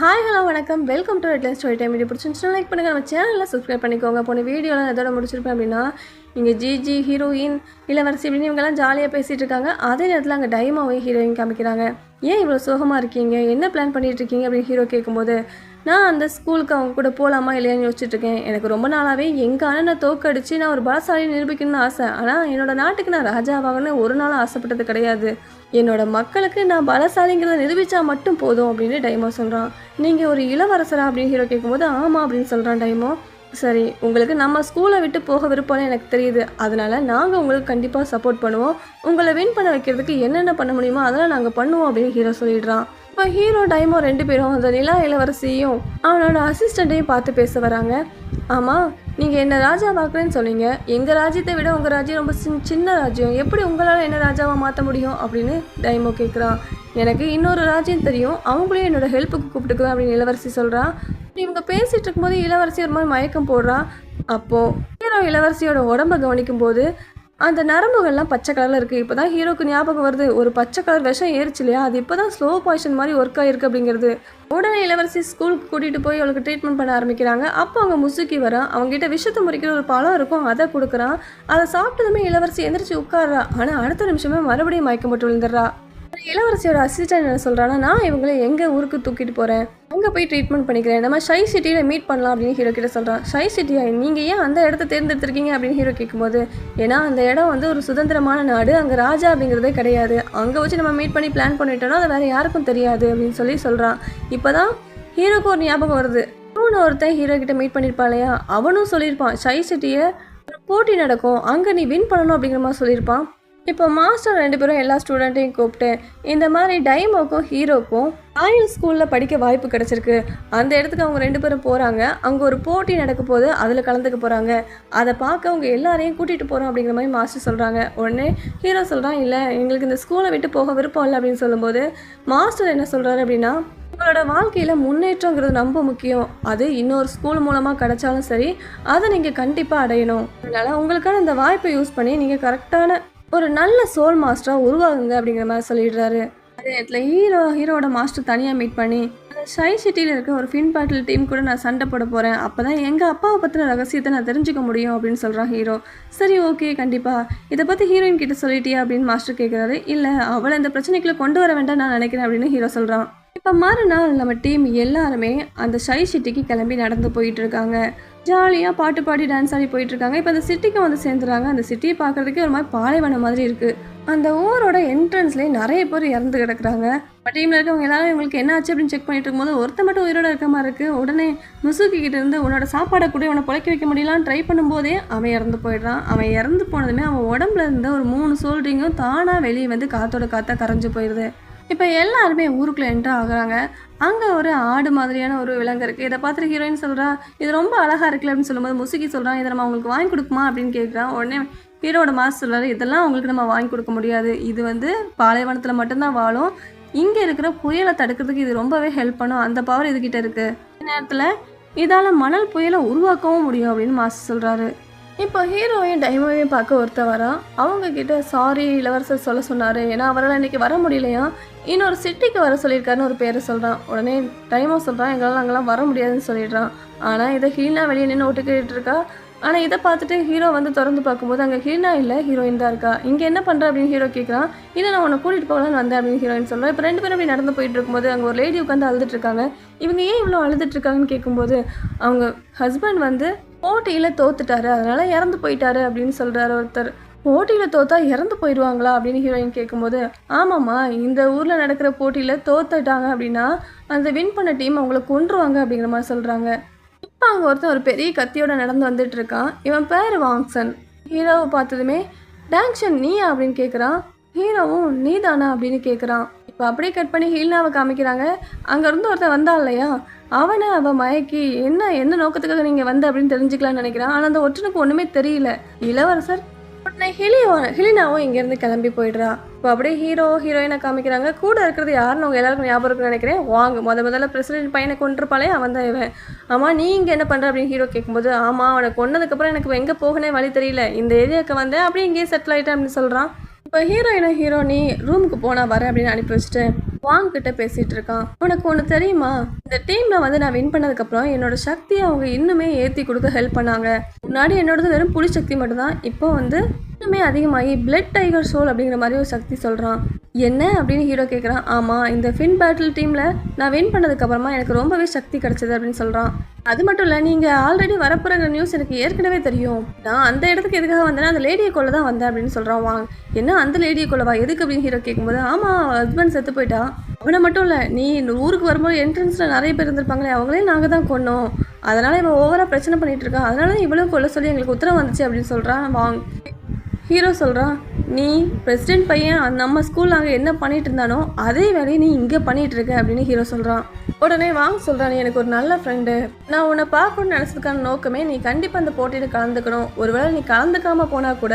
Hi hello வணக்கம் welcome to red line story time. Video பிடிச்சிருந்துச்சுன்னா like பண்ணுங்கள், நம்ம சேனலில் சப்ஸ்கிரைப் பண்ணிக்கோங்க. போன வீடியோலாம் எதோட முடிச்சிருப்பேன் அப்படின்னா, இங்கே ஜிஜி ஹீரோயின் இளவரசி அப்படின்னு இவங்கெல்லாம் ஜாலியாக பேசிகிட்டு இருக்காங்க. அதே நேரத்தில் அங்கே டைமாவே ஹீரோயின் காமிக்கிறாங்க. ஏன் இவ்வளோ சோகமாக இருக்கீங்க, என்ன பிளான் பண்ணிகிட்டு இருக்கீங்க அப்படின்னு ஹீரோ கேட்கும்போது, நான் அந்த ஸ்கூலுக்கு அவங்க கூட போகலாமா இல்லையான்னு யோசிச்சுட்ருக்கேன். எனக்கு ரொம்ப நாளாகவே எங்கள் அண்ணனை தோக்கடிச்சு நான் ஒரு பலசாலி நிரூபிக்கணும்னு ஆசை. ஆனால் என்னோடய நாட்டுக்கு நான் ராஜாவாகன்னு ஒரு நாள் ஆசைப்பட்டது கிடையாது. என்னோட மக்களுக்கு நான் பலசாலிங்கிறத நிரூபித்தா மட்டும் போதும் அப்படின்னு டைமோ சொல்கிறான். நீங்கள் ஒரு இளவரசரா அப்படின்னு ஹீரோ கேட்கும்போது ஆமாம் அப்படின்னு சொல்கிறான் டைமோ. சரி, உங்களுக்கு நம்ம ஸ்கூலை விட்டு போக விருப்பம்னு எனக்கு தெரியுது. அதனால் நாங்கள் உங்களுக்கு கண்டிப்பாக சப்போர்ட் பண்ணுவோம். உங்களை வின் பண்ண வைக்கிறதுக்கு என்னென்ன பண்ண முடியுமோ அதெல்லாம் நாங்கள் பண்ணுவோம் அப்படின்னு ஹீரோ சொல்லிடுறான். இப்போ ஹீரோ டைமோ ரெண்டு பேரும் அந்த நிலா இளவரசியும் அவனோட அசிஸ்டண்ட்டையும் பார்த்து பேச வராங்க. ஆமாம், நீங்கள் என்ன ராஜா பார்க்குறேன்னு சொன்னீங்க. எங்கள் ராஜ்யத்தை விட உங்கள் ராஜ்யம் ரொம்ப சின்ன ராஜ்யம். எப்படி உங்களால் என்ன ராஜாவாக மாற்ற முடியும் அப்படின்னு டைமோ கேட்குறான். எனக்கு இன்னொரு ராஜ்யம் தெரியும், அவங்களையும் என்னோட ஹெல்ப்புக்கு கூப்பிட்டுக்குவேன் அப்படின்னு இளவரசி சொல்கிறான். இவங்க பேசிகிட்டு இருக்கும்போது இளவரசி ஒரு மாதிரி மயக்கம் போடுறான். அப்போது ஹீரோ இளவரசியோட உடம்பை கவனிக்கும் போது அந்த நரம்புகள்லாம் பச்சை கலரில் இருக்குது. இப்போ தான் ஹீரோக்கு ஞாபகம் வருது, ஒரு பச்சை கலர் விஷம் ஏறிச்சு இல்லையா, அது இப்போ தான் ஸ்லோ பாய்ஷன் மாதிரி ஒர்க் ஆகிருக்கு அப்படிங்கிறது. உடனே இளவரசி ஸ்கூலுக்கு கூட்டிகிட்டு போய் அவளுக்கு ட்ரீட்மெண்ட் பண்ண ஆரம்பிக்கிறாங்க. அப்போ அவங்க முசுக்கி வரான். அவங்ககிட்ட விஷத்தை முறிக்கிற ஒரு பழம் இருக்கும், அதை கொடுக்குறான். அதை சாப்பிட்டதுமே இளவரசி எந்திரிச்சு உட்கார்றா. ஆனால் அடுத்த நிமிஷமே மறுபடியும் மயக்கம் போட்டு விழுந்துடுறா. இளவரசியோட அசிஸ்டன்ட் என்ன சொல்கிறான்னா, நான் இவங்களை எங்கள் ஊருக்கு தூக்கிட்டு போகிறேன், அங்கே போய் ட்ரீட்மெண்ட் பண்ணிக்கிறேன், நம்ம ஷை சிட்டியில் மீட் பண்ணலாம் அப்படின்னு ஹீரோ கிட்ட சொல்கிறான். ஷை சிட்டியா, நீங்கள் ஏன் அந்த இடத்த தேர்ந்தெடுத்திருக்கீங்க அப்படின்னு ஹீரோ கேட்கும்போது, ஏன்னா அந்த இடம் வந்து ஒரு சுதந்திரமான நாடு, அங்கே ராஜா அப்படிங்கிறதே கிடையாது, அங்கே வச்சு நம்ம மீட் பண்ணி பிளான் பண்ணிட்டோன்னா அது வேறு யாருக்கும் தெரியாது அப்படின்னு சொல்கிறான். இப்போ தான் ஹீரோக்கு ஒரு ஞாபகம் வருது. அவனு ஒருத்தன் ஹீரோ கிட்ட மீட் பண்ணியிருப்பான் இல்லையா, அவனும் சொல்லியிருப்பான் ஷை சிட்டியை ஒரு போட்டி நடக்கும், அங்கே நீ வின் பண்ணணும் அப்படிங்கிற மாதிரி சொல்லியிருப்பான். இப்போ மாஸ்டர் ரெண்டு பேரும் எல்லா ஸ்டூடெண்ட்டையும் கூப்பிட்டு இந்த மாதிரி டைமோக்கும் ஹீரோக்கும் ராயல் ஸ்கூலில் படிக்க வாய்ப்பு கிடச்சிருக்கு, அந்த இடத்துக்கு அவங்க ரெண்டு பேரும் போகிறாங்க. அங்கே ஒரு போட்டி நடக்க போது அதில் கலந்துக்க போகிறாங்க, அதை பார்க்க அவங்க எல்லாரையும் கூட்டிகிட்டு போகிறோம் அப்படிங்கிற மாதிரி மாஸ்டர் சொல்கிறாங்க. உடனே ஹீரோ சொல்கிறான், இல்லை எங்களுக்கு இந்த ஸ்கூலை விட்டு போக விருப்பம் இல்லை அப்படின்னு சொல்லும்போது மாஸ்டர் என்ன சொல்கிறாரு அப்படின்னா, உங்களோட வாழ்க்கையில் முன்னேற்றங்கிறது ரொம்ப முக்கியம், அது இன்னொரு ஸ்கூல் மூலமாக கிடைச்சாலும் சரி அதை நீங்கள் கண்டிப்பாக அடையணும். அதனால் உங்களுக்கான இந்த வாய்ப்பை யூஸ் பண்ணி நீங்கள் கரெக்டான ஒரு நல்ல சோல் மாஸ்டராக உருவாகுங்க அப்படிங்கிற மாதிரி சொல்லிடுறாரு. அதே நேரத்தில் ஹீரோட மாஸ்டர் தனியாக மீட் பண்ணி, அந்த ஷை சிட்டியில் இருக்க ஒரு ஃபின் பேட்டில் டீம் கூட நான் சண்டை போட போகிறேன், அப்போ தான் எங்கள் அப்பாவை பற்றின ரகசியத்தை நான் தெரிஞ்சுக்க முடியும் அப்படின்னு சொல்கிறான் ஹீரோ. சரி, ஓகே, கண்டிப்பாக இதை பற்றி ஹீரோயின் கிட்ட சொல்லிட்டியா அப்படின்னு மாஸ்டர் கேட்குறாரு. இல்லை, அவளை இந்த பிரச்சனைக்குள்ளே கொண்டு வர வேண்டாம் நான் நினைக்கிறேன் அப்படின்னு ஹீரோ சொல்கிறான். இப்போ மறுநாள் நம்ம டீம் எல்லாருமே அந்த ஷை சிட்டிக்கு கிளம்பி நடந்து போயிட்டு இருக்காங்க. ஜாலியாக பாட்டு பாடி டான்ஸ் ஆடி போயிட்டுருக்காங்க. இப்போ அந்த சிட்டிக்கு வந்து சேர்ந்துறாங்க. அந்த சிட்டியை பார்க்குறதுக்கே ஒரு மாதிரி பாலைவனம் மாதிரி இருக்குது. அந்த ஊரோட என்ட்ரன்ஸ்லேயே நிறைய பேர் இறந்து கிடக்குறாங்க. டீமில் இருக்கவங்க எல்லாரும் இவங்களுக்கு என்ன ஆச்சு அப்படின்னு செக் பண்ணிட்டு இருக்கும்போது ஒருத்த மட்டும் உயிரோட இருக்க மாதிரி இருக்குது. உடனே முசுகி கிட்ட இருந்து உன்னோட சாப்பாடை கூட உன்னை பொழைக்க வைக்க முடியலான்னு ட்ரை பண்ணும்போதே அவன் இறந்து போயிடுறான். அவன் இறந்து போனதுமே அவன் உடம்புல இருந்த ஒரு 3 சோல்ட்ரிங்கும் தானாக வெளியே வந்து காற்றோட காற்றாக கரைஞ்சி போயிடுது. இப்போ எல்லாருமே ஊருக்குள்ளே என்ட்ரு ஆகுறாங்க. அங்கே ஒரு ஆடு மாதிரியான ஒரு விலங்கு இருக்குது. இதை பார்த்துட்டு ஹீரோயின் சொல்கிறா, இது ரொம்ப அழகாக இருக்குல்ல அப்படின்னு சொல்லும்போது முசுகி சொல்கிறான், இதை நம்ம அவங்களுக்கு வாங்கி கொடுக்குமா அப்படின்னு கேட்குறான். உடனே ஹீரோட மாஸ்டர் சொல்கிறாரு, இதெல்லாம் அவங்களுக்கு நம்ம வாங்கி கொடுக்க முடியாது, இது வந்து பாலைவனத்தில் மட்டும்தான் வாழும், இங்கே இருக்கிற புயலை தடுக்கிறதுக்கு இது ரொம்பவே ஹெல்ப் பண்ணும், அந்த பவர் இதுகிட்ட இருக்குது, இந்த நேரத்தில் இதால் மணல் புயலை உருவாக்கவும் முடியும் அப்படின்னு மாஸ்டர் சொல்கிறாரு. இப்போ ஹீரோயின் டைமோவையும் பார்க்க ஒருத்தர் வரான். அவங்கக்கிட்ட சாரி இளவரசர் சொல்ல சொன்னார், ஏன்னா அவரால் இன்றைக்கி வர முடியலையா, இன்னொரு சிட்டிக்கு வர சொல்லியிருக்காருன்னு ஒரு பேரை சொல்கிறான். உடனே டைமோ சொல்கிறான், எங்களால் அங்கெல்லாம் வர முடியாதுன்னு சொல்லிடுறான். ஆனால் இதை ஹீனா வெளியே நின்று ஒட்டுக்கிட்டு இருக்கா. ஆனால் இதை பார்த்துட்டு ஹீரோ வந்து திறந்து பார்க்கும்போது அங்கே ஹீனா இல்லை, ஹீரோயின் தான் இருக்கா. இங்கே என்ன பண்ணுற அப்படின்னு ஹீரோ கேட்குறான். இல்லை, நான் உன்னை கூட்டிகிட்டு போகலான்னு வந்தேன் அப்படின்னு ஹீரோயின் சொல்கிறேன். இப்போ ரெண்டு பேரும் அப்படி நடந்து போயிட்டு இருக்கும்போது அங்கே ஒரு லேடி உட்காந்து அழுதுட்டுருக்காங்க. இவங்க ஏன் இவ்வளோ அழுதுட்டுருக்காங்கன்னு கேட்கும்போது அவங்க ஹஸ்பண்ட் வந்து போட்டியில் தோத்துட்டாரு, அதனால் இறந்து போயிட்டாரு அப்படின்னு சொல்கிறாரு ஒருத்தர். போட்டியில் தோத்தா இறந்து போயிடுவாங்களா அப்படின்னு ஹீரோயின் கேட்கும்போது, ஆமாம்மா, இந்த ஊரில் நடக்கிற போட்டியில் தோத்துட்டாங்க அப்படின்னா அந்த வின் பண்ண டீம் அவங்கள கொன்றுவாங்க அப்படிங்கிற மாதிரி சொல்கிறாங்க. இப்போ அங்கே ஒருத்தன் ஒரு பெரிய கத்தியோட நடந்து வந்துட்டு இருக்கான். இவன் பேர் வாங்சன். ஹீரோவை பார்த்ததுமே, டாங்ஷன் நீயா அப்படின்னு கேட்குறான். ஹீரோவும் நீ தானா அப்படின்னு கேட்குறான். இப்போ அப்படியே கட் பண்ணி ஹீல்னாவை காமிக்கிறாங்க. அங்கேருந்து ஒருத்தன் வந்தான் இல்லையா, அவனை அவன் மயக்கி என்ன நோக்கத்துக்காக நீங்கள் வந்த அப்படின்னு தெரிஞ்சுக்கலான்னு நினைக்கிறான். ஆனால் அந்த ஒற்றனுக்கு ஒன்றுமே தெரியல. இளவரசர் உடனே ஹெலினாவும் இங்கேருந்து கிளம்பி போயிடுறா. இப்போ அப்படியே ஹீரோயினை காமிக்கிறாங்க. கூட இருக்கிறது யாருன்னு அவங்க எல்லாருக்கும் ஞாபகம் இருக்குன்னு நினைக்கிறேன். வாங்க, முதல்ல பிரசிடென்ட் பையனை கொண்டிருப்பாளே அவன் தான் இவன். ஆமாம், நீ இங்கே என்ன பண்ணுற அப்படின்னு ஹீரோ கேட்கும்போது, ஆமாம், அவனை கொன்னதுக்கப்புறம் எனக்கு எங்கே போகனே வழி தெரியல, இந்த ஏரியாவுக்கு வந்தேன், அப்படியே இங்கேயே செட்டில் ஆகிட்டேன் அப்படின்னு சொல்கிறான். இப்போ ஹீரோ நீ ரூமுக்கு போனா வரேன் அப்படின்னு அனுப்பி வச்சுட்டு வாங் கிட்ட பேசிட்டு இருக்கான். உனக்கு ஒன்று தெரியுமா, இந்த டீம்ல வந்து நான் வின் பண்ணதுக்கப்புறம் என்னோட சக்தியை அவங்க இன்னுமே ஏற்றி கொடுக்க ஹெல்ப் பண்ணாங்க. முன்னாடி என்னோடது வெறும் புலி சக்தி மட்டும்தான், இப்போ வந்து இன்னுமே அதிகமாகி பிளட் டைகர் சோல் அப்படிங்கிற மாதிரி ஒரு சக்தி சொல்கிறான். என்ன அப்படின்னு ஹீரோ கேட்குறான். ஆமாம், இந்த ஃபின் பேட்டில் டீமில் நான் வின் பண்ணதுக்கப்புறமா எனக்கு ரொம்பவே சக்தி கிடச்சிது அப்படின்னு சொல்கிறான். அது மட்டும் இல்லை, நீங்கள் ஆல்ரெடி வரப்போகிற நியூஸ் எனக்கு ஏற்கனவே தெரியும். நான் அந்த இடத்துக்கு எதுக்காக வந்தேன்னா அந்த லேடியை கொள்ள தான் வந்தேன் அப்படின்னு சொல்கிறான் வாங். என்ன அந்த லேடியை கொள்ளவா, எதுக்கு அப்படின்னு ஹீரோ கேட்கும்போது, ஆமாம் ஹஸ்பண்ட் செத்து போயிட்டா. அவனை மட்டும் இல்லை, நீ இந்த ஊருக்கு வரும்போது என்ட்ரன்ஸில் நிறைய பேர் இருந்திருப்பாங்களே, அவங்களே நாங்கள் தான் கொன்னோம். அதனால் இவன் ஓவராக பிரச்சனை பண்ணிகிட்டு இருக்கான், அதனால இவ்வளோ கொல்ல சொல்லி எங்களுக்கு உத்தரவு வந்துச்சு அப்படின்னு சொல்கிறான் வாங். ஹீரோ சொல்கிறான், நீ பிரசிடென்ட் பையன் நம்ம ஸ்கூலில் அங்கே என்ன பண்ணிட்டு இருந்தானோ அதே வேலையை நீ இங்கே பண்ணிகிட்டு இருக்க அப்படின்னு ஹீரோ சொல்கிறான். உடனே வாங்க சொல்கிறான், நீ எனக்கு ஒரு நல்ல ஃப்ரெண்டு, நான் உன்னை பார்க்கணும்னு நினச்சதுக்கான நோக்கமே நீ கண்டிப்பாக அந்த போட்டியில் கலந்துக்கணும். ஒருவேளை நீ கலந்துக்காமல் போனால் கூட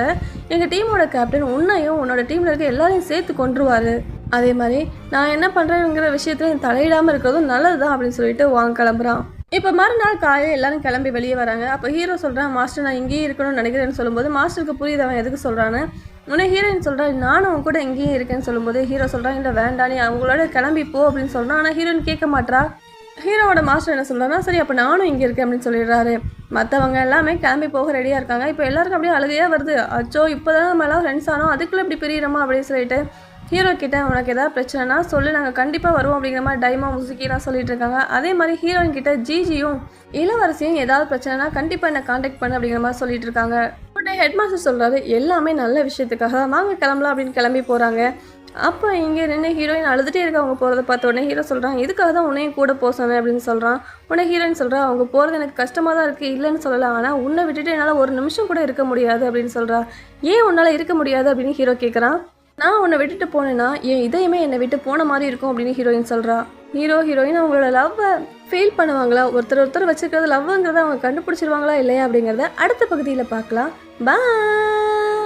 எங்கள் டீமோட கேப்டன் உன்னையும் உன்னோட டீமில் இருக்க எல்லாரையும் சேர்த்து கொண்டுருவார். அதே மாதிரி நான் என்ன பண்ணுறேங்கிற விஷயத்தில் நீ தலையிடாமல் இருக்கிறதும் நல்லது தான் அப்படின்னு சொல்லிட்டு வாங்க கிளம்புறான். இப்போ மறுநாள் காலையில் எல்லாரும் கிளம்பி வெளியே வராங்க. அப்போ ஹீரோ சொல்கிறான், மாஸ்டர் நான் இங்கேயே இருக்கணும்னு நினைக்கிறேன்னு சொல்லும்போது மாஸ்டருக்கு புரியுது அவன் எதுக்கு சொல்கிறான்னு. உடனே ஹீரோயின் சொல்கிறான், நானும் அவன் கூட இங்கேயே இருக்கேன்னு சொல்லும்போது ஹீரோ சொல்கிறான், இல்லை வேண்டாம் நீ அவங்களோட கிளம்பி போ அப்படின்னு சொல்கிறான். ஆனால் ஹீரோயின் கேட்க மாட்டா. ஹீரோவோட மாஸ்டர் என்ன சொல்கிறான்னா, சரி அப்போ நானும் இங்கே இருக்கேன் அப்படின்னு சொல்லிடுறாரு. மற்றவங்க எல்லாமே கிளம்பி போக ரெடியாக இருக்காங்க. இப்போ எல்லாருக்கும் அப்படியே அழுகையாக வருது. அச்சோ இப்போ தான் நம்ம எல்லாம் ஃப்ரெண்ட்ஸ் ஆனோம், அதுக்குள்ளே இப்படி பிரியிறோமா அப்படின்னு சொல்லிட்டு ஹீரோ கிட்ட உனக்கு ஏதாவது பிரச்சனைனா சொல்லு, நாங்கள் கண்டிப்பாக வருவோம் அப்படிங்கிற மாதிரி டைமா முசுக்கிலாம் சொல்லிட்டு இருக்காங்க. அதே மாதிரி ஹீரோயின் கிட்ட ஜிஜியும் இளவரசியும் ஏதாவது பிரச்சனைனா கண்டிப்பாக என்னை காண்டாக்ட் பண்ணு அப்படிங்கிற மாதிரி சொல்லிட்டு இருக்காங்க. உடனே ஹெட் மாஸ்டர் சொல்கிறாரு, எல்லாமே நல்ல விஷயத்துக்காக தான், வாங்க கிளம்பலாம் அப்படின்னு கிளம்பி போகிறாங்க. அப்போ இங்கே நின்று ஹீரோயின் அழுதுகிட்டே இருக்க அவங்க போகிறத பார்த்த உடனே ஹீரோ சொல்கிறான், இதுக்காக தான் உன்னையும் கூட போக சொன்னேன் அப்படின்னு சொல்கிறான். உடனே ஹீரோயின் சொல்கிறா, அவங்க போகிறது எனக்கு கஷ்டமாக தான் இருக்குது, இல்லைன்னு சொல்லலாம், ஆனால் உன்னை விட்டுட்டு என்னால் ஒரு நிமிஷம் கூட இருக்க முடியாது அப்படின்னு சொல்கிறா. ஏன் உன்னால் இருக்க முடியாது அப்படின்னு ஹீரோ கேட்குறான். நான் உன்னை விட்டுட்டு போனேன்னா என் இதயமே என்னை விட்டு போன மாதிரி இருக்கும் அப்படின்னு ஹீரோயின் சொல்கிறா. ஹீரோயின் அவங்களோட லவ்வை ஃபீல் பண்ணுவாங்களா, ஒருத்தர் வச்சுருக்கிறது லவ்ங்கிறத அவங்க கண்டுபிடிச்சிருவாங்களா இல்லையா அப்படிங்கிறத அடுத்த பகுதியில் பார்க்கலாம். பாய்.